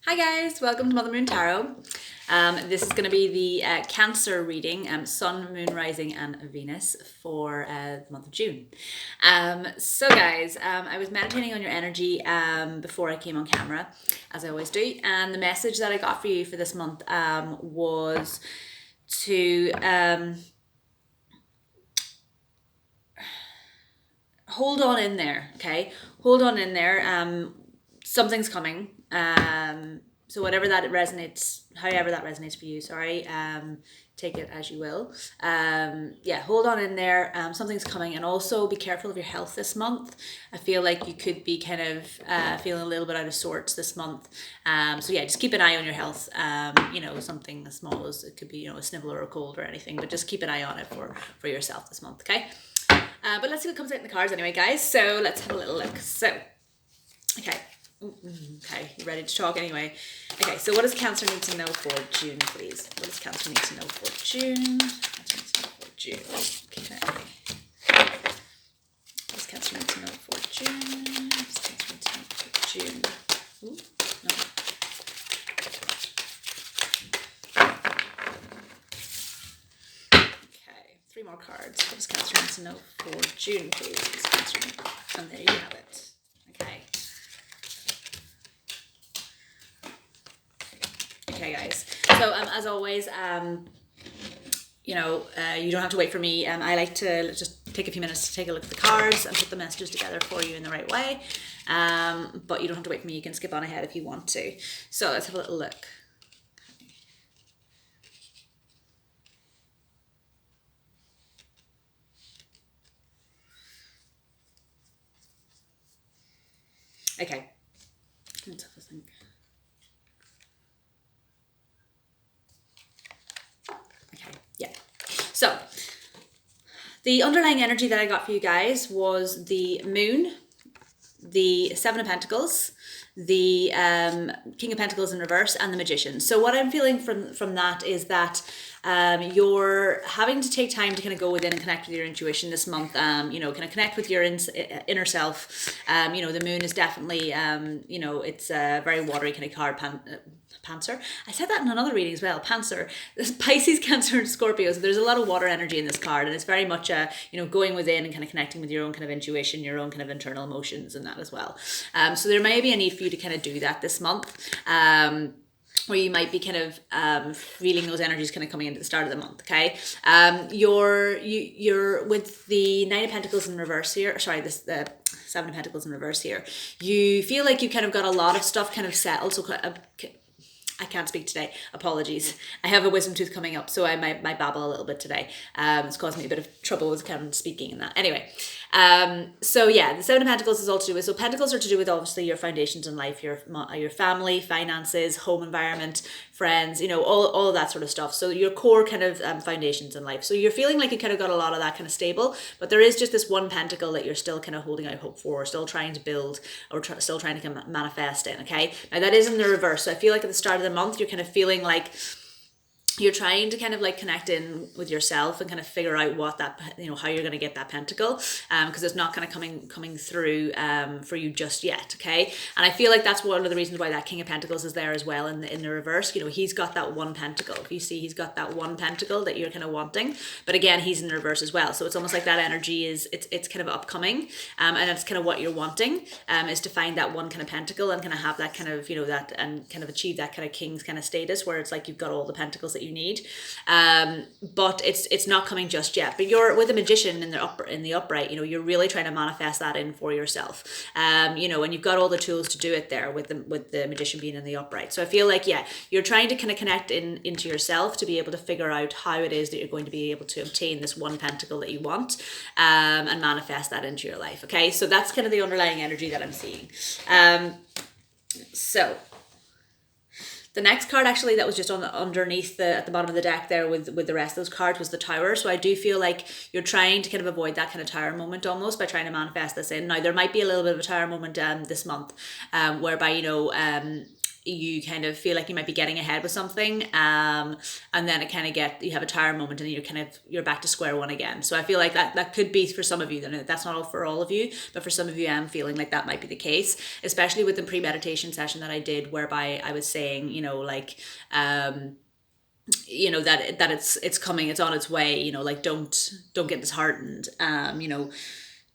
Hi guys, welcome to Mother Moon Tarot. This is going to be the Cancer reading, Sun, Moon, Rising and Venus for the month of June. So guys, I was meditating on your energy before I came on camera, as I always do, and the message that I got for you for this month was to hold on in there, okay? Hold on in there. Something's coming. So whatever that resonates, however that resonates for you, take it as you will. Yeah, hold on in there. Something's coming, and also be careful of your health this month. I feel like you could be kind of feeling a little bit out of sorts this month. So yeah, just keep an eye on your health. Something as small as it could be, a snivel or a cold or anything, but just keep an eye on it for yourself this month, okay? But let's see what comes out in the cards anyway, guys. So let's have a little look. So, okay. Okay, you ready to talk anyway? Okay, so what does Cancer need to know for June, please? What does Cancer need to know for June? Okay. What does Cancer need to know for June? What does Cancer need to know for June? Ooh, no. Okay, 3 more cards. What does Cancer need to know for June, please? And there you have it. Okay. Okay, guys. So as always, you don't have to wait for me. I like to just take a few minutes to take a look at the cards and put the messages together for you in the right way. But you don't have to wait for me. You can skip on ahead if you want to. So let's have a little look. Okay. Let's have a think. Yeah. So the underlying energy that I got for you guys was the Moon, the Seven of Pentacles, the King of Pentacles in reverse, and the Magician. So what I'm feeling from that is that you're having to take time to kind of go within and connect with your intuition this month. Kind of connect with your inner self. The Moon is definitely, it's a very watery kind of card. Panther. I said that in another reading as well. Panther. There's Pisces, Cancer, and Scorpio. So there's a lot of water energy in this card, and it's very much going within and kind of connecting with your own kind of intuition, your own kind of internal emotions, and that as well. So there may be a need for you to kind of do that this month. Where you might be kind of feeling those energies kind of coming into the start of the month, okay? You're with the Nine of Pentacles in reverse here. The Seven of Pentacles in reverse here. You feel like you kind of got a lot of stuff kind of settled. So I can't speak today. Apologies. I have a wisdom tooth coming up, so I might babble a little bit today. It's causing me a bit of trouble with kind of speaking and that. Anyway, so yeah, the Seven of Pentacles is all to do with, so Pentacles are to do with obviously your foundations in life, your family, finances, home environment, friends, all of that sort of stuff. So your core kind of foundations in life. So you're feeling like you kind of got a lot of that kind of stable, but there is just this one pentacle that you're still kind of holding out hope for, still trying to build, or still trying to kind of manifest in, okay? Now that is in the reverse. So I feel like at the start of the month, you're kind of feeling like you're trying to kind of like connect in with yourself and kind of figure out what that, how you're going to get that pentacle, because it's not kind of coming through for you just yet, okay? And I feel like that's one of the reasons why that King of Pentacles is there as well in the reverse. He's got that one pentacle. If you see, he's got that one pentacle that you're kind of wanting, but again, he's in the reverse as well. So it's almost like that energy it's kind of upcoming, and that's kind of what you're wanting, is to find that one kind of pentacle and kind of have that kind of, that, and kind of achieve that kind of king's kind of status where it's like you've got all the pentacles that you need, but it's not coming just yet. But you're with a Magician in the upright, you're really trying to manifest that in for yourself, and you've got all the tools to do it there with the Magician being in the upright. So I feel like, yeah, you're trying to kind of connect into yourself to be able to figure out how it is that you're going to be able to obtain this one pentacle that you want, and manifest that into your life, okay? So that's kind of the underlying energy that I'm seeing. So the next card actually that was just underneath at the bottom of the deck there with the rest of those cards was the Tower. So I do feel like you're trying to kind of avoid that kind of Tower moment almost by trying to manifest this in. Now there might be a little bit of a Tower moment this month, whereby you kind of feel like you might be getting ahead with something, and then it kind of you have a tired moment and you're back to square one again. So I feel like that could be for some of you. That's not all for all of you, but for some of you, I'm feeling like that might be the case, especially with the pre-meditation session that I did, whereby I was saying, that it's coming, it's on its way, like don't get disheartened,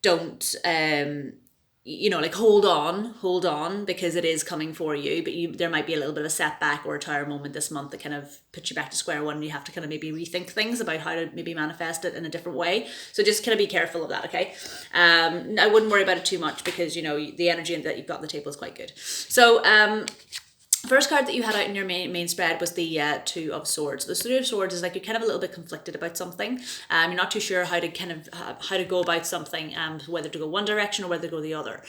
don't like hold on, because it is coming for you, but there might be a little bit of a setback or a tired moment this month that kind of puts you back to square one, and you have to kind of maybe rethink things about how to maybe manifest it in a different way. So just kind of be careful of that, okay? I wouldn't worry about it too much, because the energy that you've got on the table is quite good. So first card that you had out in your main spread was the Two of Swords. The Two of Swords is like you're kind of a little bit conflicted about something. You're not too sure how to go about something, whether to go one direction or whether to go the other.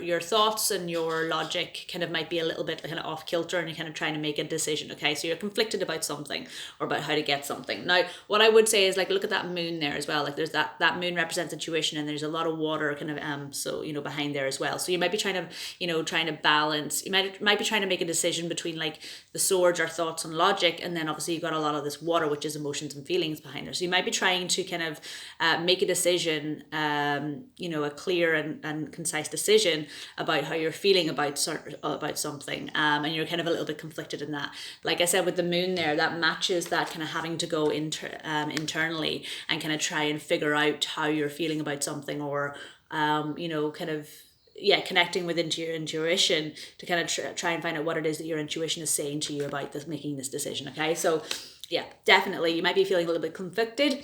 Your thoughts and your logic kind of might be a little bit kind of off kilter, and you're kind of trying to make a decision. Okay, so you're conflicted about something or about how to get something. Now, what I would say is, like, look at that moon there as well. Like, there's that moon represents intuition, and there's a lot of water kind of behind there as well. So you might be trying to balance. You might be trying to make a decision between, like, the swords are thoughts and logic, and then obviously you've got a lot of this water, which is emotions and feelings behind there. So you might be trying to kind of make a decision, a clear and concise decision about how you're feeling about something, and you're kind of a little bit conflicted in that. Like I said, with the moon there, that matches that kind of having to go internally and kind of try and figure out how you're feeling about something, or connecting into your intuition to kind of try and find out what it is that your intuition is saying to you about making this decision. Okay, so yeah, definitely you might be feeling a little bit conflicted.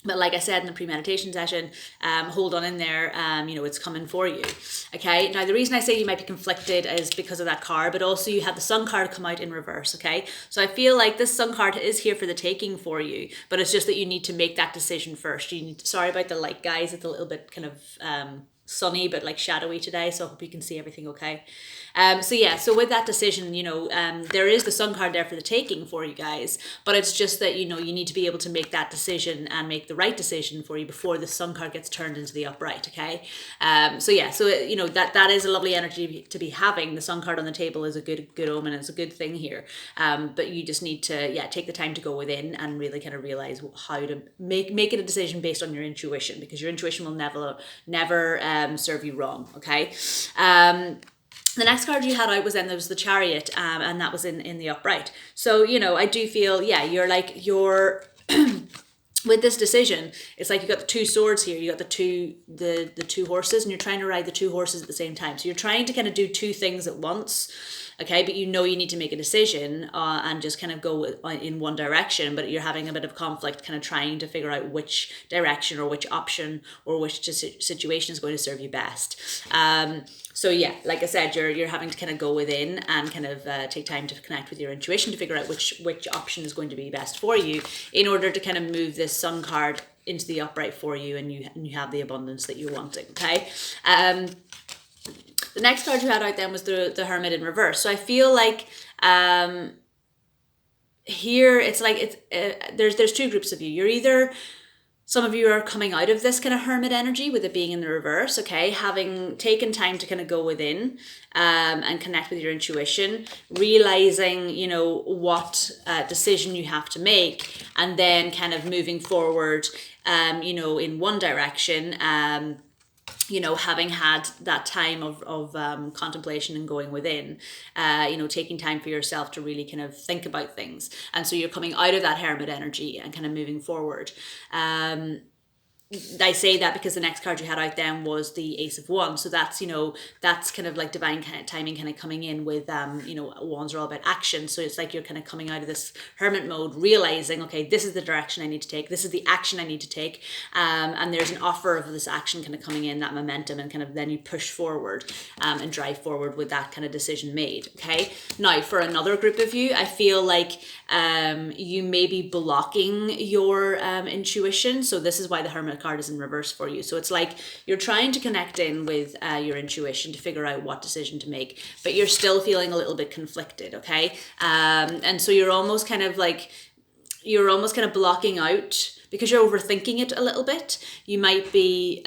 But like I said in the pre-meditation session, hold on in there, it's coming for you. Okay, now the reason I say you might be conflicted is because of that card, but also you had the Sun card come out in reverse, okay? So I feel like this Sun card is here for the taking for you, but it's just that you need to make that decision first. Sorry about the light, guys, it's a little bit kind of sunny but like shadowy today, so I hope you can see everything okay. So with that decision, there is the Sun card there for the taking for you guys, but it's just that you need to be able to make that decision and make the right decision for you before the Sun card gets turned into the upright. Okay, that is a lovely energy to be having. The Sun card on the table is a good omen, and it's a good thing here, but you just need to take the time to go within and really kind of realize how to make it a decision based on your intuition, because your intuition will never serve you wrong. Okay. The next card you had out was there was the Chariot, and that was in the upright. So, I do feel, you're with this decision, it's like you got the two swords here, you got the two horses, and you're trying to ride the two horses at the same time. So you're trying to kind of do two things at once. Okay, but you need to make a decision and just kind of go in one direction, but you're having a bit of conflict, kind of trying to figure out which direction or which option or which situation is going to serve you best. So yeah, like I said, you're having to kind of go within and kind of take time to connect with your intuition to figure out which option is going to be best for you in order to kind of move this Sun card into the upright for you, and you have the abundance that you're wanting. Okay. The next card you had out then was the Hermit in reverse. So I feel like here it's like there's two groups of you. You're either, some of you are coming out of this kind of hermit energy with it being in the reverse, okay, having taken time to kind of go within and connect with your intuition, realizing, what decision you have to make, and then kind of moving forward, in one direction, having had that time of contemplation and going within, taking time for yourself to really kind of think about things. And so you're coming out of that hermit energy and kind of moving forward. I say that because the next card you had out then was the Ace of Wands. So that's, that's kind of like divine kind of timing kind of coming in with, wands are all about action. So it's like you're kind of coming out of this hermit mode, realizing, okay, this is the direction I need to take. This is the action I need to take. And there's an offer of this action kind of coming in, that momentum, and kind of then you push forward and drive forward with that kind of decision made. Okay. Now for another group of you, I feel like you may be blocking your intuition. So this is why the Hermit card is in reverse for you. So it's like you're trying to connect in with your intuition to figure out what decision to make, but you're still feeling a little bit conflicted. Okay. And so you're almost kind of blocking out because you're overthinking it a little bit, you might be,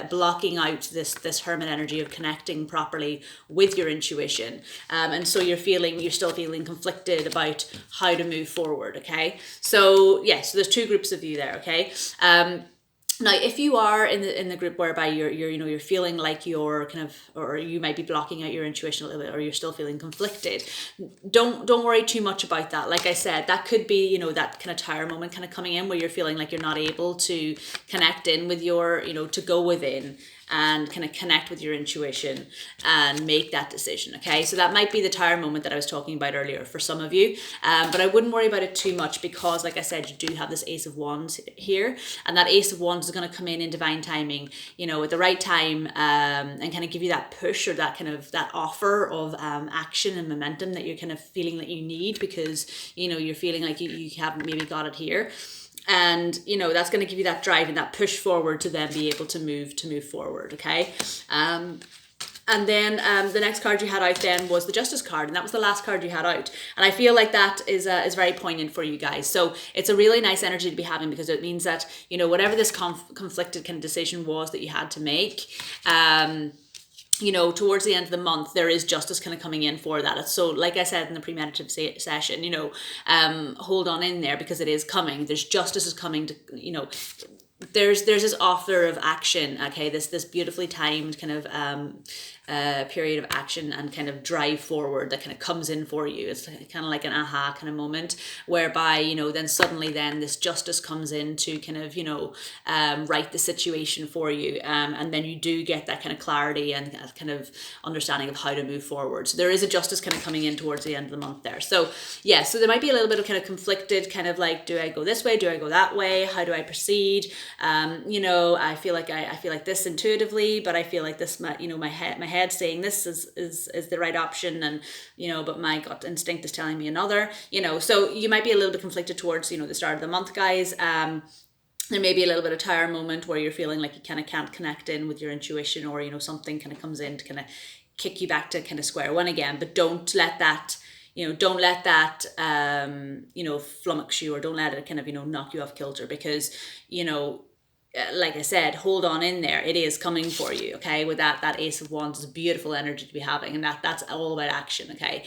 blocking out this hermit energy of connecting properly with your intuition. And so you're still feeling conflicted about how to move forward. Okay. So so there's two groups of you there. Okay. Now, if you are in the group whereby you're feeling like you're or you might be blocking out your intuition a little bit, or you're still feeling conflicted, don't worry too much about that. Like I said, that could be, that kind of tower moment kind of coming in where you're feeling like you're not able to connect in with your, to go within and kind of connect with your intuition and make that decision. Okay, so that might be the tower moment that I was talking about earlier for some of you, but I wouldn't worry about it too much, because like I said, you do have this Ace of Wands here, and that Ace of Wands is going to come in divine timing, at the right time, and kind of give you that push, or that kind of that offer of action and momentum that you're kind of feeling that you need, because you're feeling like you haven't maybe got it here. And that's going to give you that drive and that push forward to then be able to move forward. Okay. And then the next card you had out then was the Justice card, and that was the last card you had out. And I feel like that is very poignant for you guys. So it's a really nice energy to be having, because it means that whatever this conflicted kind of decision was that you had to make, towards the end of the month, there is justice kind of coming in for that. So like I said in the premeditative session, hold on in there, because it is coming. There's justice is coming to, there's this offer of action. Okay. This beautifully timed kind of, period of action and kind of drive forward that kind of comes in for you. It's kind of like an aha kind of moment, whereby then suddenly then this justice comes in to kind of right the situation for you, and then you do get that kind of clarity and kind of understanding of how to move forward. So there is a justice kind of coming in towards the end of the month there. So so there might be a little bit of kind of conflicted, kind of like, do I go this way, do I go that way, how do I proceed? I feel like this intuitively, but I feel like this, my head saying this is the right option, and but my gut instinct is telling me another, so you might be a little bit conflicted towards the start of the month, guys. There may be a little bit of tower moment where you're feeling like you kind of can't connect in with your intuition, or something kind of comes in to kind of kick you back to kind of square one again. But don't let that flummox you, or don't let it kind of knock you off kilter, because like I said, hold on in there. It is coming for you. Okay. With that Ace of Wands is a beautiful energy to be having, and that's all about action. Okay.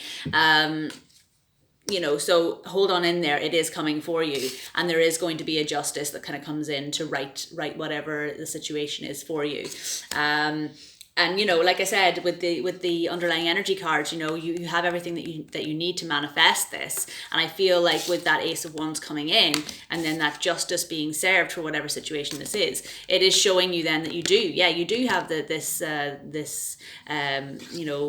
So hold on in there. It is coming for you, and there is going to be a justice that kind of comes in to right whatever the situation is for you. And like I said, with the underlying energy cards, you have everything that you need to manifest this. And I feel like with that Ace of Wands coming in, and then that justice being served for whatever situation this is, it is showing you then that you do have this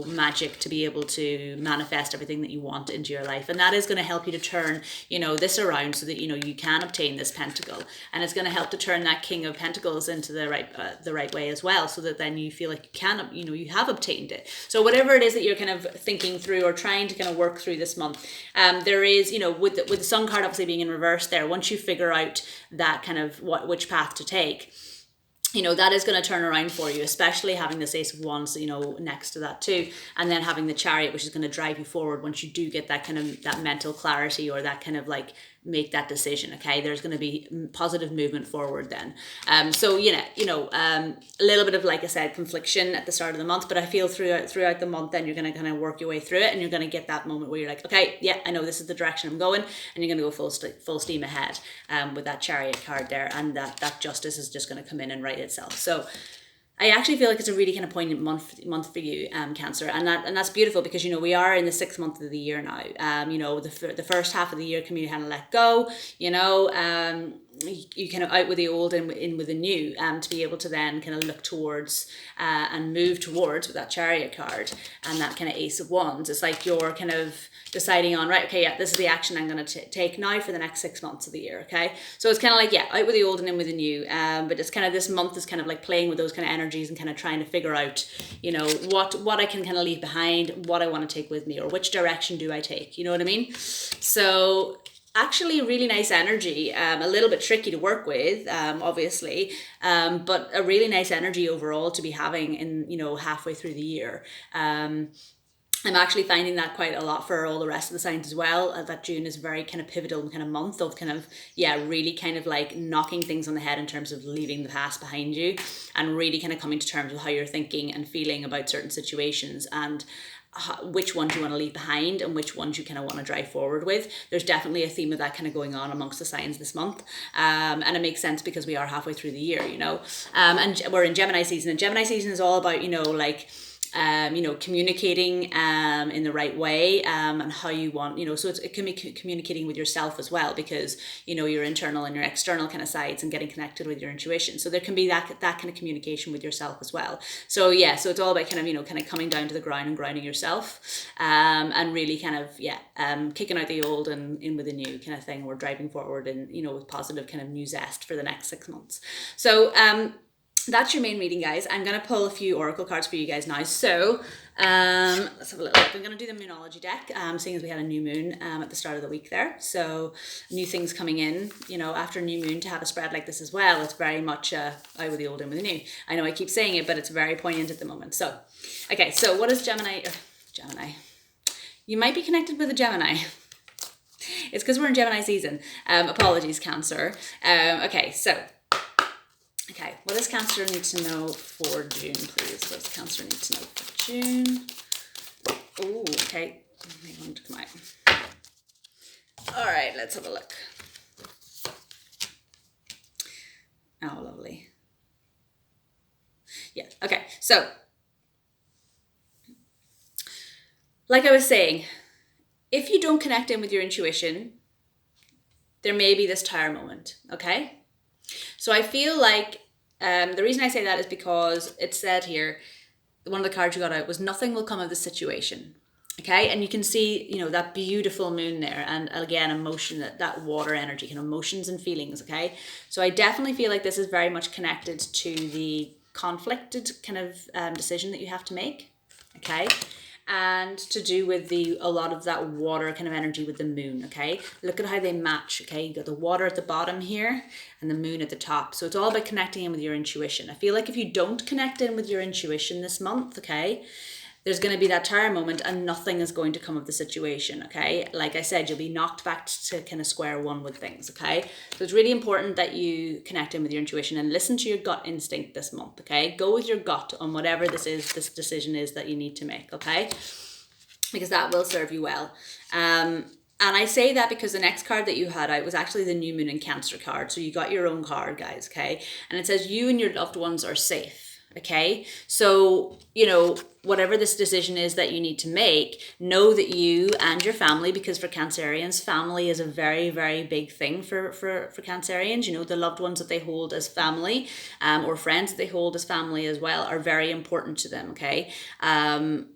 magic to be able to manifest everything that you want into your life. And that is going to help you to turn this around, so that you can obtain this pentacle, and it's going to help to turn that King of Pentacles into the right way as well, so that then you feel like you have obtained it. So whatever it is that you're kind of thinking through or trying to kind of work through this month, there is, with the Sun card obviously being in reverse there, once you figure out that kind of which path to take, that is going to turn around for you, especially having this Ace of Wands, next to that too. And then having the Chariot, which is going to drive you forward once you do get that kind of that mental clarity, or that kind of like make that decision. Okay. There's going to be positive movement forward then. So, a little bit of, like I said, confliction at the start of the month, but I feel throughout the month, then you're going to kind of work your way through it, and you're going to get that moment where you're like, okay, yeah, I know this is the direction I'm going, and you're going to go full steam ahead, with that Chariot card there, and that justice is just going to come in and right itself. So I actually feel like it's a really kind of poignant month for you, Cancer, and that's beautiful, because we are in the 6th month of the year now. The first half of the year can be kind of let go. You kind of out with the old and in with the new, to be able to then kind of look towards and move towards with that Chariot card and that kind of Ace of Wands. It's like you're kind of deciding on, right, okay, yeah, this is the action I'm going to take now for the next 6 months of the year. Okay, so it's kind of like, yeah, out with the old and in with the new, but it's kind of, this month is kind of like playing with those kind of energies and kind of trying to figure out, what I can kind of leave behind, what I want to take with me, or which direction do I take, you know what I mean? So actually really nice energy, a little bit tricky to work with, obviously, but a really nice energy overall to be having in, halfway through the year. I'm actually finding that quite a lot for all the rest of the signs as well. That June is very kind of pivotal kind of month of kind of, yeah, really kind of like knocking things on the head in terms of leaving the past behind you and really kind of coming to terms with how you're thinking and feeling about certain situations and which ones you want to leave behind and which ones you kind of want to drive forward with. There's definitely a theme of that kind of going on amongst the signs this month. And it makes sense because we are halfway through the year, you know, and we're in Gemini season, and Gemini season is all about, you know, like, you know, communicating in the right way, and how you want, you know, so it can be communicating with yourself as well, because, you know, your internal and your external kind of sides and getting connected with your intuition. So there can be that kind of communication with yourself as well. So yeah, so it's all about kind of, you know, kind of coming down to the ground and grounding yourself, and really kind of, yeah, kicking out the old and in with the new kind of thing. We're driving forward and, you know, with positive kind of new zest for the next 6 months. So that's your main reading, guys. I'm going to pull a few oracle cards for you guys now. So let's have a little look. I'm going to do the Moonology deck, seeing as we had a new moon at the start of the week there. So new things coming in, you know, after new moon, to have a spread like this as well. It's very much out with the old, in with the new. I know I keep saying it, but it's very poignant at the moment. So, okay, so what is Gemini? Gemini. You might be connected with a Gemini. It's because we're in Gemini season. Apologies, Cancer. Okay, so... okay, what does Cancer need to know for June, please? What does Cancer need to know for June? Oh, okay. I want to come out. All right, let's have a look. Oh, lovely. Yeah, okay. So, like I was saying, if you don't connect in with your intuition, there may be this tire moment, okay? So I feel like the reason I say that is because it said here, one of the cards you got out was nothing will come of the situation. Okay, and you can see, you know, that beautiful moon there, and again, emotion, that water energy, kind of emotions and feelings. Okay, so I definitely feel like this is very much connected to the conflicted kind of decision that you have to make. Okay, and to do with a lot of that water kind of energy with the moon. Okay, look at how they match. Okay, you got the water at the bottom here and the moon at the top. So it's all about connecting in with your intuition. I feel like if you don't connect in with your intuition this month, okay, there's going to be that tire moment and nothing is going to come of the situation. Okay, like I said, you'll be knocked back to kind of square one with things. Okay, so it's really important that you connect in with your intuition and listen to your gut instinct this month. Okay, go with your gut on whatever this decision is that you need to make. Okay, because that will serve you well. And I say that because the next card that you had out was actually the new moon in Cancer card. So you got your own card, guys. Okay, and it says you and your loved ones are safe. Okay, so, you know, whatever this decision is that you need to make, know that you and your family, because for Cancerians, family is a very, very big thing for Cancerians. You know, the loved ones that they hold as family, or friends that they hold as family as well, are very important to them. Okay, and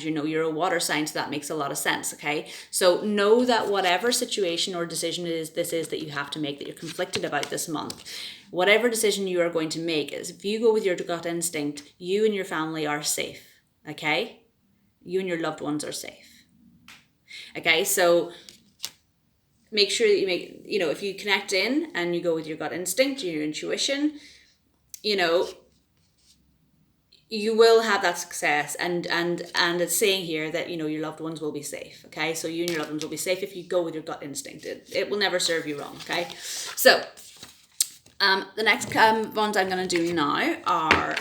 you know, you're a water sign, so that makes a lot of sense. Okay, so know that whatever situation or decision this is that you have to make, that you're conflicted about this month, whatever decision you are going to make, is if you go with your gut instinct, you and your family are safe. Okay, you and your loved ones are safe. Okay, so make sure that you make, you know, if you connect in and you go with your gut instinct, your intuition, you know, you will have that success, and it's saying here that, you know, your loved ones will be safe. Okay, so you and your loved ones will be safe if you go with your gut instinct. It will never serve you wrong. Okay, so the next ones I'm going to do now are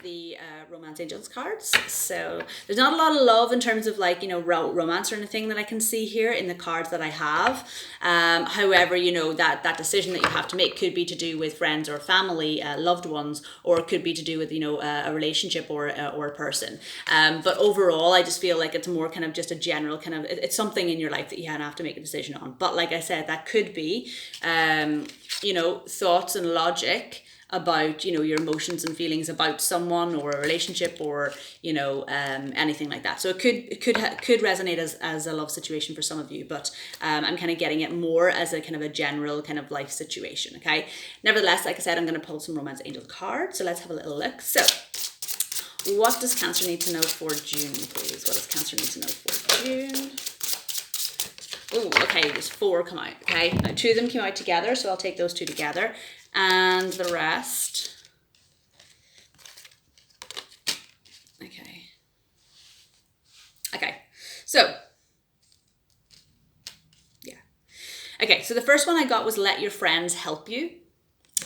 the Romance Angels cards. So there's not a lot of love in terms of, like, you know, romance or anything that I can see here in the cards that I have. However, you know, that decision that you have to make could be to do with friends or family, loved ones, or it could be to do with, you know, a relationship or a person. But overall, I just feel like it's more kind of just a general kind of, it's something in your life that you have to make a decision on. But like I said, that could be, you know, thoughts and logic about, you know, your emotions and feelings about someone or a relationship or, you know, anything like that. So it could resonate as a love situation for some of you, but I'm kind of getting it more as a kind of a general kind of life situation. Okay, nevertheless, like I said, I'm going to pull some Romance Angel cards, so let's have a little look. So what does Cancer need to know for June, please? What does Cancer need to know for June? Oh, okay, there's 4 come out. Okay, now 2 of them came out together, so I'll take those 2 together, and the rest. Okay. Okay, So, yeah. Okay, so the first one I got was let your friends help you.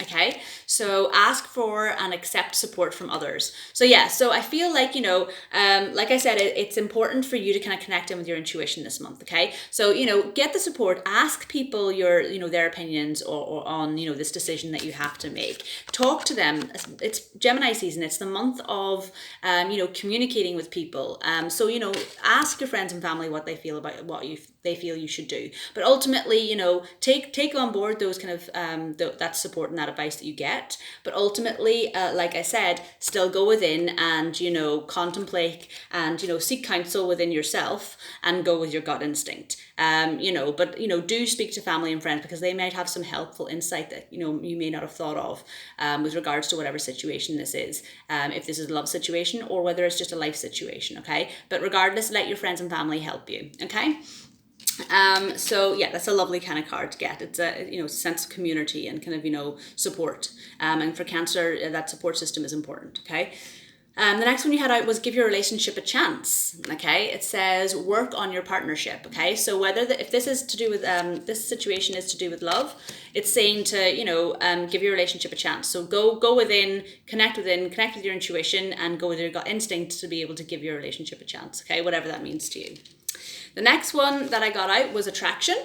Okay, so ask for and accept support from others. So yeah, so I feel like, you know, like I said, it's important for you to kind of connect in with your intuition this month. Okay, so, you know, get the support, ask people your, you know, their opinions or on, you know, this decision that you have to make. Talk to them. It's Gemini season. It's the month of, you know, communicating with people. So, you know, ask your friends and family what they feel about what they feel you should do. But ultimately, you know, take on board those kind of that support and that advice that you get. But ultimately, like I said, still go within and, you know, contemplate and, you know, seek counsel within yourself and go with your gut instinct. You know, but, you know, do speak to family and friends because they might have some helpful insight that, you know, you may not have thought of with regards to whatever situation this is. If this is a love situation or whether it's just a life situation, okay? But regardless, let your friends and family help you, okay? So yeah, that's a lovely kind of card to get. It's a, you know, sense of community and kind of, you know, support. And for Cancer, that support system is important. Okay. The next one you had out was give your relationship a chance. Okay. It says work on your partnership. Okay. So whether if this is to do with, this situation is to do with love, it's saying to, you know, give your relationship a chance. So go within, connect with your intuition and go with your gut instinct to be able to give your relationship a chance. Okay. Whatever that means to you. The next one that I got out was attraction.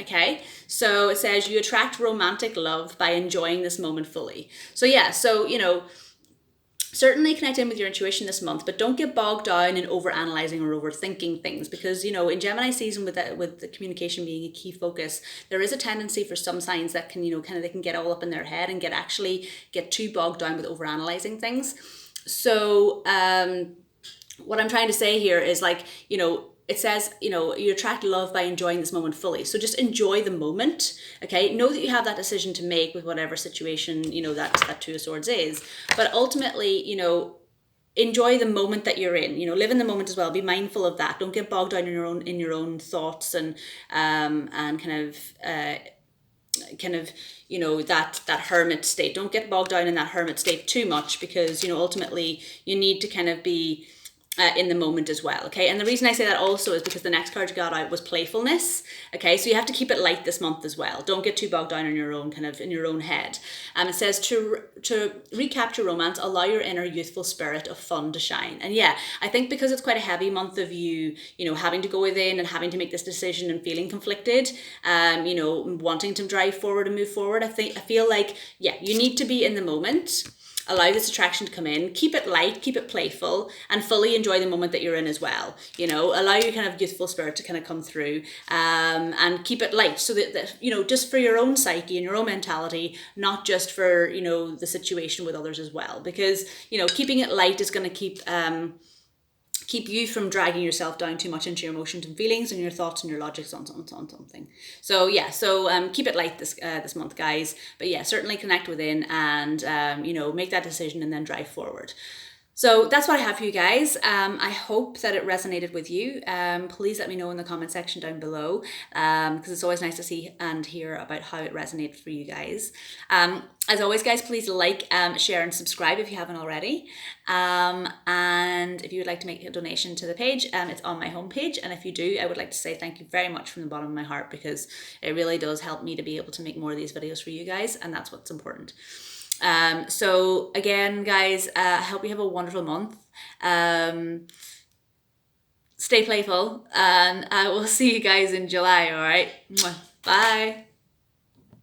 Okay, so it says you attract romantic love by enjoying this moment fully. So yeah, so, you know, certainly connect in with your intuition this month, but don't get bogged down in overanalyzing or overthinking things because, you know, in Gemini season with the communication being a key focus, there is a tendency for some signs that can, you know, kind of they can get all up in their head and get too bogged down with overanalyzing things. So what I'm trying to say here is, like, you know, it says, you know, you attract love by enjoying this moment fully. So just enjoy the moment, okay? Know that you have that decision to make with whatever situation, you know, that Two of Swords is. But ultimately, you know, enjoy the moment that you're in. You know, live in the moment as well. Be mindful of that. Don't get bogged down in your own thoughts and kind of you know, that hermit state. Don't get bogged down in that hermit state too much because, you know, ultimately you need to kind of be in the moment as well, okay? And the reason I say that also is because the next card you got out was playfulness, okay? So you have to keep it light this month as well. Don't get too bogged down in your own in your own head. It says to recapture romance, allow your inner youthful spirit of fun to shine. And yeah, I think because it's quite a heavy month of you know, having to go within and having to make this decision and feeling conflicted, you know, wanting to drive forward and move forward, I feel like, yeah, you need to be in the moment. Allow this attraction to come in, keep it light, keep it playful, and fully enjoy the moment that you're in as well. You know, allow your kind of youthful spirit to kind of come through, and keep it light so that, you know, just for your own psyche and your own mentality, not just for, you know, the situation with others as well. Because, you know, keeping it light is going to keep you from dragging yourself down too much into your emotions and feelings and your thoughts and your logics on something. So yeah, so keep it light this month, guys. But yeah, certainly connect within and you know, make that decision and then drive forward. So that's what I have for you guys. I hope that it resonated with you. Please let me know in the comment section down below because it's always nice to see and hear about how it resonated for you guys. As always, guys, please like, share and subscribe if you haven't already. And if you would like to make a donation to the page, it's on my homepage. And if you do, I would like to say thank you very much from the bottom of my heart because it really does help me to be able to make more of these videos for you guys. And that's what's important. So again, guys, I hope you have a wonderful month. Stay playful and I will see you guys in July. All right. Bye.